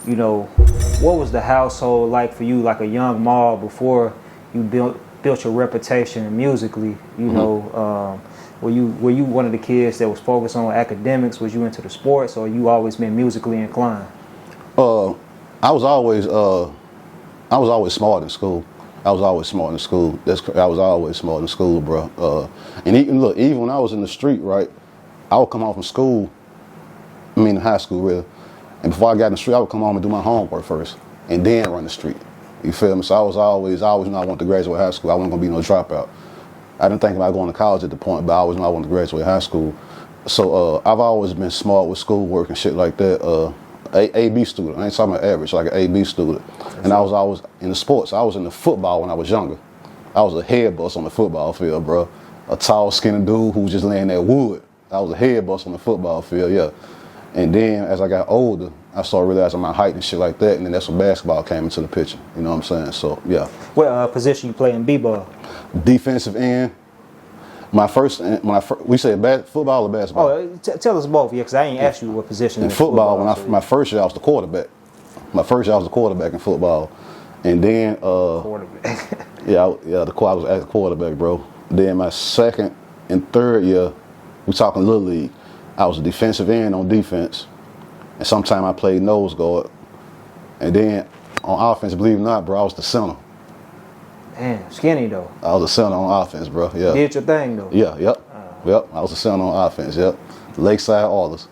you know, what was the household like for you, like a young Maal, before you built your reputation musically? You know, were you one of the kids that was focused on academics? Was you into the sports, or you always been musically inclined? I was always smart in school. I was always smart in school. I was always smart in school, bro. And even when I was in the street, right, I would come home from school. I mean, high school, really. And before I got in the street, I would come home and do my homework first, and then run the street. You feel me? So I always knew I wanted to graduate high school. I wasn't gonna be no dropout. I didn't think about going to college at the point, but I always knew I wanted to graduate high school. So I've always been smart with schoolwork and shit like that. A/B student. I ain't talking about average, like an A/B student. And I was always in the sports. I was in the football when I was younger. I was a head bust on the football field, bro. A tall, skinny dude who was just laying that wood. I was a head bust on the football field, yeah. And then as I got older, I started realizing my height and shit like that, and then that's when basketball came into the picture. You know what I'm saying? So yeah. What position you play in BBall? Defensive end. We say football or basketball? Oh, tell us both, yeah, because I ain't asked you what position. In football, my first year I was the quarterback. My first year I was the quarterback in football, and then quarterback. I was at the quarterback, bro. Then my second and third year, we talking little league. I was a defensive end on defense, and sometimes I played nose guard, and then on offense, believe it or not, bro, I was the center. Damn, skinny though. I was a center on offense, bro. Yeah. Did your thing though. Yeah, yep. Yep. I was a center on offense, yep. Lakeside Oilers.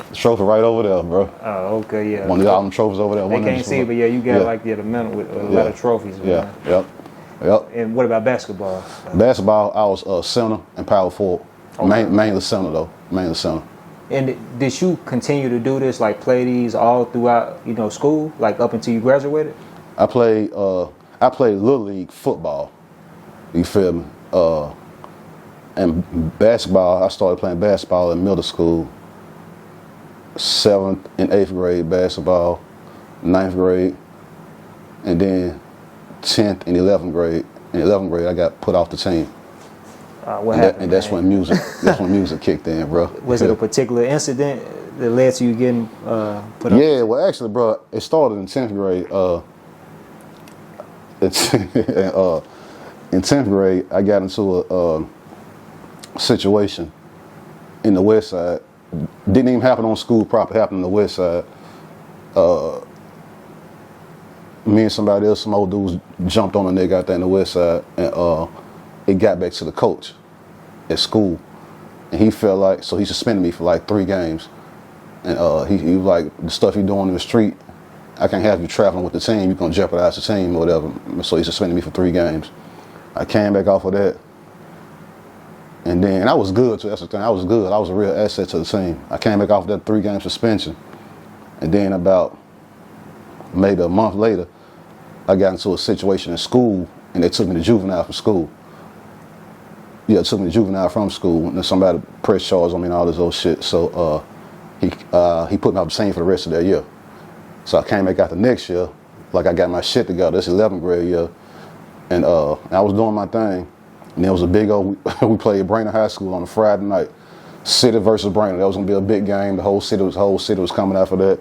The trophy right over there, bro. Oh, okay, yeah. One of all them trophies over there. They can't see, but yeah, you got the medal with a lot of trophies. Yeah, man. Yep. And what about basketball? Basketball, I was center and power forward. Okay. Mainly center though. Mainly center. And did you continue to do this, like play these all throughout, school, like up until you graduated? I played little league football. You feel me? And basketball, I started playing basketball in middle school. 7th and 8th grade basketball, 9th grade, and then 10th and 11th grade. In 11th grade, I got put off the team. What happened? And that's when music kicked in, bro. Was it a particular incident that led to you getting put off? Yeah, well, actually, bro, it started in 10th grade. In 10th grade, I got into a situation in the West Side. Didn't even happen on school proper, happened in the West Side. Me and somebody else, some old dudes, jumped on a nigga out there in the West Side, and it got back to the coach at school. And he felt like, so he suspended me for like 3 games. And he was like, the stuff you doing in the street, I can't have you traveling with the team, you're gonna jeopardize the team or whatever. So he suspended me for 3 games. I came back off of that. And then I was good too, that's the thing, I was good. I was a real asset to the team. I came back off that 3-game suspension. And then about maybe a month later, I got into a situation in school, and they took me to juvenile from school. Yeah, it took me to juvenile from school, and then somebody pressed charges on me and all this old shit. So he put me off the team for the rest of that year. So I came back out the next year, like I got my shit together. This 11th grade year, and I was doing my thing. And there was a big old, we played Brainerd High School on a Friday night. City versus Brainerd. That was gonna be a big game. The whole city was coming out for that.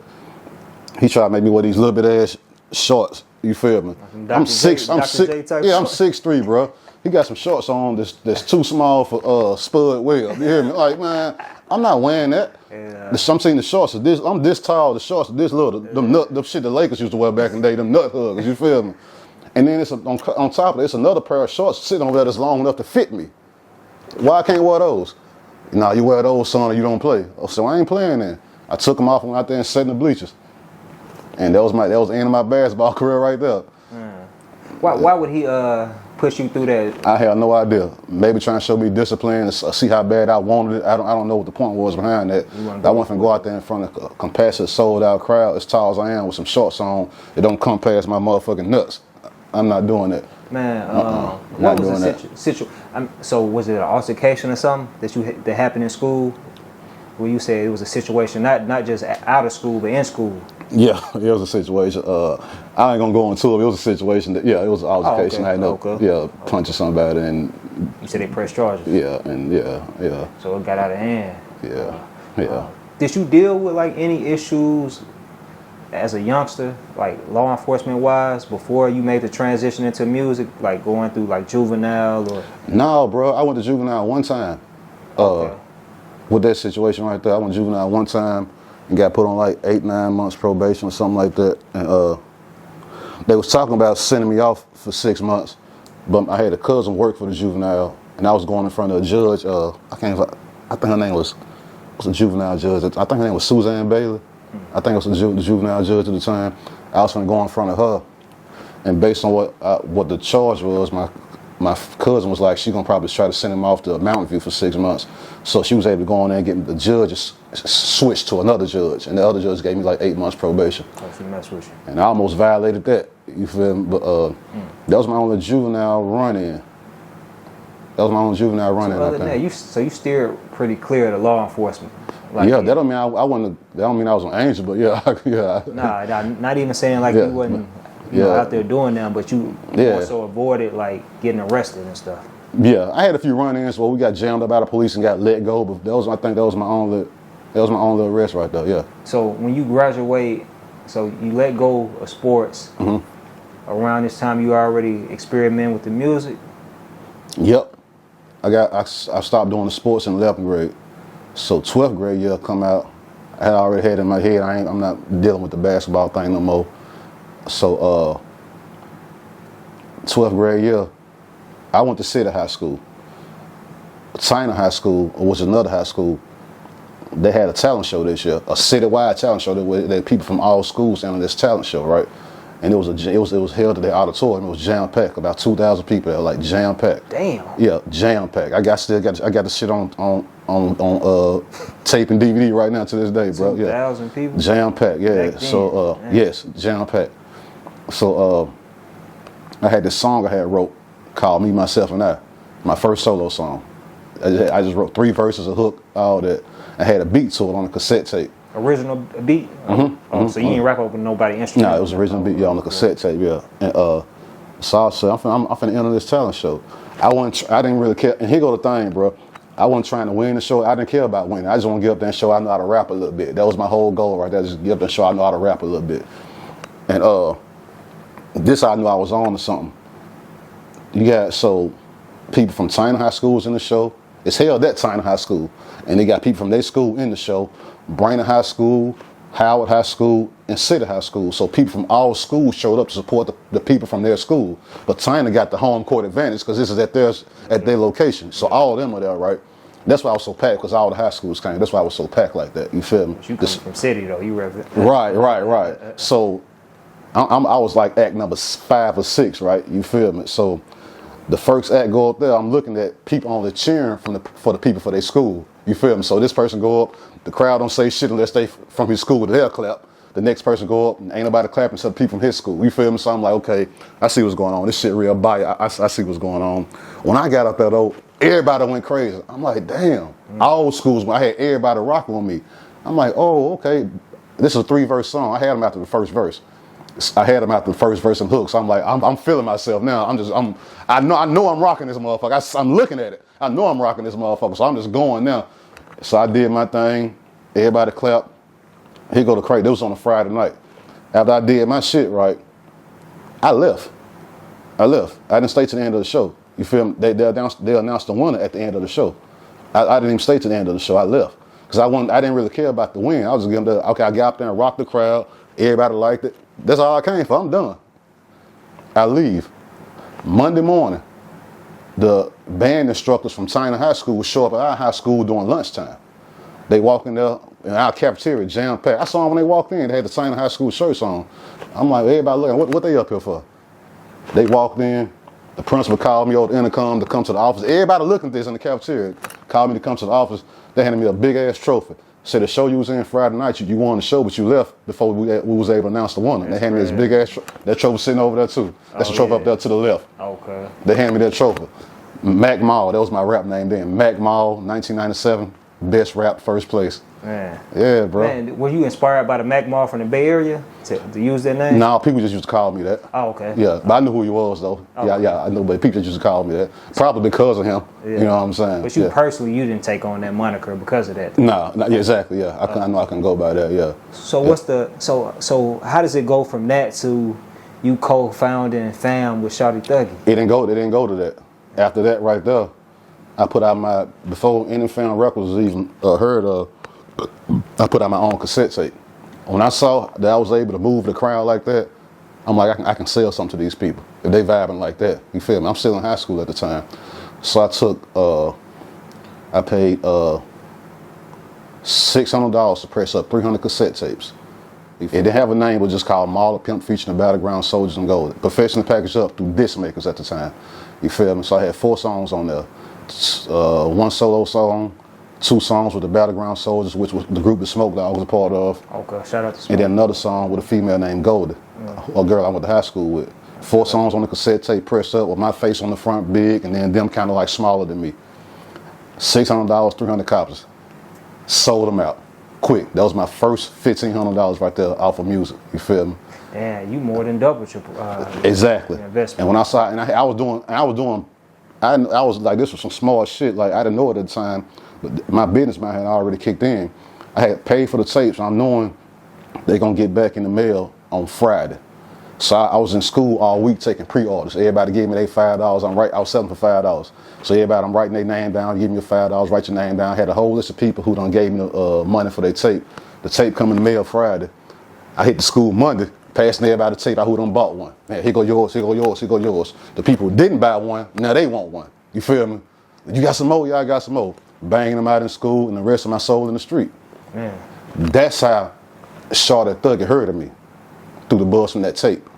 He tried to make me wear these little bit ass shorts. You feel me? I'm 6'3", bro. He got some shorts on that's too small for Spud Webb. You hear me? Like, man, I'm not wearing that. Yeah. I'm seeing the shorts are this. I'm this tall. The shorts are this little. Them shit the Lakers used to wear back in the day. Them nut huggers. You feel me? And then it's on top of it, it's another pair of shorts sitting over there that's long enough to fit me. Why I can't wear those? Nah, you wear those, son, or you don't play. So I ain't playing then. I took them off and went out there and sat in the bleachers. And that was the end of my basketball career right there. Why would he push you through that? I have no idea. Maybe trying to show me discipline, to see how bad I wanted it. I don't know what the point was behind that. I went from go out there in front of a compassionate, sold out crowd as tall as I am with some shorts on. It don't come past my motherfucking nuts. I'm not doing that. Man, what was the situation? So was it an altercation or something that happened in school? Where you said it was a situation, not just out of school, but in school? Yeah, it was a situation. I ain't gonna go into it. It was a situation that, it was an altercation. I ended up punching somebody, and you said they pressed charges. Yeah. So it got out of hand. Yeah. Did you deal with like any issues as a youngster, like law enforcement wise, before you made the transition into music, like going through like juvenile or? No, bro. I went to juvenile one time. Okay. With that situation right there, I went to juvenile one time and got put on like 8-9 months probation or something like that. And they was talking about sending me off for 6 months, but I had a cousin work for the juvenile, and I was going in front of a judge. I think her name was a juvenile judge. I think her name was Suzanne Bailey. I think it was the juvenile judge at the time. I was going to go in front of her, and based on what the charge was, my cousin was like, she's gonna probably try to send him off to Mountain View for 6 months. So she was able to go in there and get the judge switched to another judge, and the other judge gave me like 8 months probation. Oh, she messed with you. And I almost violated that. You feel me? But that was my only juvenile run-in. That was my only juvenile run-in. So other than that, you steered pretty clear of the law enforcement. Like, yeah, that don't mean I wasn't. That don't mean I was an angel, but yeah, yeah. Nah, not even saying like you wasn't. You know, out there doing them, but you also avoided like getting arrested and stuff. Yeah, I had a few run-ins where we got jammed up by the police and got let go, but I think that was my only arrest right there. Yeah. So when you graduate, so you let go of sports. Around this time, you already experimenting with the music. Yep. I stopped doing the sports in 11th grade, so 12th grade year come out. I had already had in my head I'm not dealing with the basketball thing no more. So 12th grade year, I went to City High School. China High School, which is another high school, they had a talent show this year, a citywide talent show that people from all schools on this talent show, right? And it was held at the auditorium. It was jam packed, about 2,000 people. That were like jam packed. Damn. Yeah, jam packed. I got the shit on tape and DVD right now to this day, bro. 2,000 people. Jam packed. Yeah. So yes, jam packed. So I had this song I had wrote called "Me, Myself, and I," my first solo song. I just wrote 3 verses, a hook, all that. I had a beat to it on a cassette tape. Original beat? So you ain't rap over nobody instrument? No, it was original beat, on the cassette tape, yeah. And so I said, I'm finna enter this talent show. I didn't really care. And here go the thing, bro. I wasn't trying to win the show. I didn't care about winning. I just want to get up there and show I know how to rap a little bit. That was my whole goal right there, just get up there and show I know how to rap a little bit. And this I knew I was on to something. You got people from China High School was in the show. It's held at China High School. And they got people from their school in the show. Brainerd High School, Howard High School, and City High School. So people from all schools showed up to support the people from their school. But China got the home court advantage because this is at their location. So all of them are there, right? That's why I was so packed, because all the high schools came. That's why I was so packed like that. You feel me? But you come from city though. You represent. Right. So I was like act number 5 or 6, right? You feel me? So the first act go up there, I'm looking at people only cheering for the people for their school. You feel me? So this person go up, the crowd don't say shit unless they from his school, they'll clap. The next person go up, and ain't nobody clapping except people from his school. You feel me? So I'm like, okay, I see what's going on. This shit real bias. I see what's going on. When I got up there though, everybody went crazy. I'm like, damn. All schools, I had everybody rocking with me. I'm like, oh, okay. This is a 3-verse song. I had them after the first verse. I had them after the first verse and hook. So I'm like, I'm feeling myself now. I know I'm rocking this motherfucker. I'm looking at it. I know I'm rocking this motherfucker. So I'm just going now. So I did my thing. Everybody clapped. Here go the crate. This was on a Friday night. After I did my shit right, I left. I didn't stay to the end of the show. You feel me? They announced the winner at the end of the show. I didn't even stay to the end of the show. I left. Because I didn't really care about the win. I was just getting okay, I got up there and rocked the crowd. Everybody liked it. That's all I came for. I'm done. I leave. Monday morning, the band instructors from China High School would show up at our high school during lunchtime. They walk in there, in our cafeteria, jam-packed. I saw them when they walked in. They had the China High School shirts on. I'm like, everybody looking, what they up here for? They walked in. The principal called me over the intercom to come to the office. Everybody looking at this in the cafeteria called me to come to the office. They handed me a big-ass trophy. Said the show you was in Friday night, you won the show, but you left before we was able to announce the winner. They handed me this big-ass that trophy sitting over there, too. That's the trophy up there to the left. Okay. They handed me that trophy. Mac Maal, that was my rap name then. Mac Maal, 1997, best rap, first place. Man. Yeah, bro. Man, were you inspired by the Mac Mall from the Bay Area to use that name? No, people just used to call me that. Oh, okay. Yeah, but I knew who he was though. Oh, yeah, okay. yeah, I know, but people just used to call me that. Probably because of him. Yeah. You know what I'm saying? But you yeah. personally, you didn't take on that moniker because of that. No, yeah, exactly. Yeah, I know I can go by that. Yeah. So what's the so how does it go from that to you co-founding fam with Shawty Thuggy? It didn't go to that. After that, right there, I put out my before any fan records was even heard of. I put out my own cassette tape. When I saw that I was able to move the crowd like that, I'm like, I can sell something to these people if they vibing like that. You feel me? I'm still in high school at the time, so I took, I paid $600 to press up 300 cassette tapes. It didn't have a name, it was just called Maal The Pimp featuring the Battleground Soldiers and Gold. Professionally packaged up through disc makers at the time. You feel me? So I had 4 songs on there, 1 solo song, 2 songs with the Battleground Soldiers, which was the group that Smoke that I was a part of. Okay, shout out to Smoke. And then another song with a female named Goldie, a girl I went to high school with. 4 songs on the cassette tape pressed up with my face on the front big, and then them kind of like smaller than me. $600, 300 copies. Sold them out quick. That was my first $1,500 right there off of music. You feel me? Yeah, you more than doubled your Exactly. investment. And when I saw, and I was like, this was some small shit. Like I didn't know it at the time, but my business mind had already kicked in. I had paid for the tapes. I'm knowing they're gonna get back in the mail on Friday. So I was in school all week taking pre-orders. Everybody gave me their $5. I was selling for $5. So everybody, I'm writing their name down, give me your $5, write your name down. I had a whole list of people who done gave me money for their tape. The tape come in the mail Friday. I hit the school Monday, passing everybody the tape out who done bought one. Man, here go yours, here go yours, here go yours. The people who didn't buy one, now they want one. You feel me? You got some more? Yeah, I got some more. Banging them out in school and the rest of my soul in the street. Man. That's how Shawty Thuggy heard of me, through the buzz from that tape.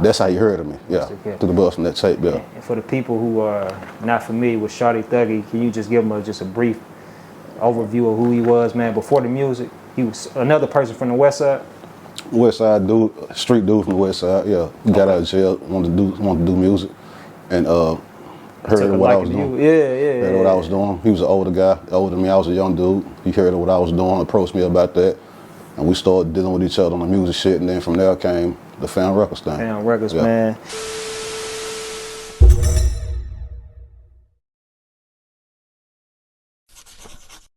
That's how he heard of me, yeah, through the buzz from that tape, yeah. And for the people who are not familiar with Shawty Thuggy, can you just give them just a brief overview of who he was, man, before the music? He was another person from the West Side? West Side dude, street dude from the West Side, yeah. Got out of jail, wanted to do music, and heard of what I was doing. Heard of what I was doing. He was an older guy, older than me. I was a young dude. He heard of what I was doing, approached me about that, and we started dealing with each other on the music shit, and then from there came the Fan Records thing. Fan Records, man.